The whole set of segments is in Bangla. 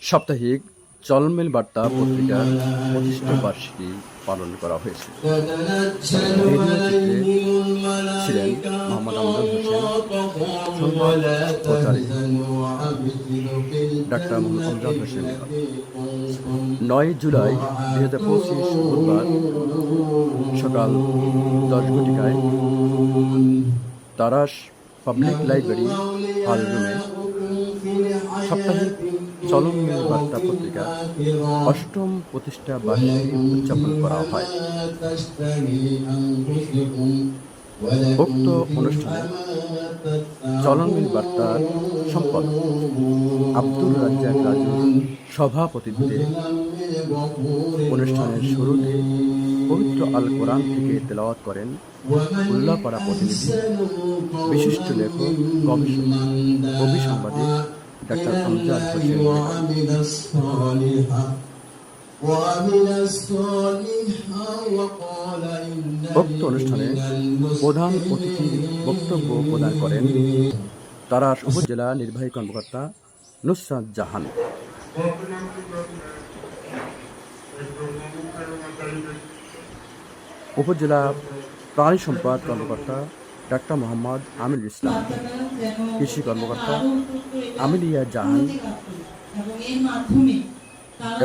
সাপ্তাহিক চলনবিল বার্তা পত্রিকার প্রতিষ্ঠা বার্ষিকী পালন করা হয়েছে। ছিলেন মোহাম্মদ আমজাদ হোসেন, প্রচারী ডাক্তার মোহাম্মদ আমজাদ হোসেন। 9 জুলাই 2025 বুধবার সকাল 10 ঘটিকায় তারাস পাবলিক লাইব্রেরি হল রুমে সাপ্তাহিক চলনবিল বার্তা পত্রিকা 8ম প্রতিষ্ঠা বার্ষিকী উদযাপন করা হয়। উক্ত অনুষ্ঠানে চলনবিল বার্তার সম্পাদক আব্দুর রাজ্জাক রাজুর সভাপতিত্বে অনুষ্ঠানের শুরুতে পবিত্র আল কোরআন থেকে তেলাওয়াত করেন উল্লাপাড়া প্রতিনিধি, বিশিষ্ট লেখক, গবেষক, কবি, সাংবাদিক ডাক্তার আমজাদ হোসেন। উক্ত অনুষ্ঠানে প্রধান অতিথির বক্তব্য প্রদান করেন তারাস উপজেলা নির্বাহী কর্মকর্তা নুসরাত জাহান। উপজেলা প্রাণী সম্পদ কর্মকর্তা ডাক্তার মোহাম্মদ আমিনুল ইসলাম, কৃষি কর্মকর্তা আমিলিয়া জাহান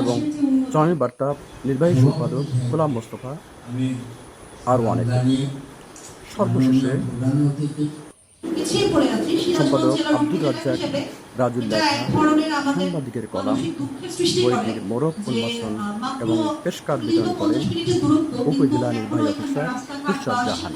এবং চলনবিল বার্তা নির্বাহী সম্পাদক গোলাম মোস্তফা আরও অনেক। সর্বশেষে সম্পাদক আব্দুর রাজ্জাক রাজুর লেখা সাংবাদিকের কলাম বইটির মোড়ক উন্মোচন এবং পেশকার বিতরণ করেন উপজেলা নির্বাহী অফিসার নুসরাত জাহান।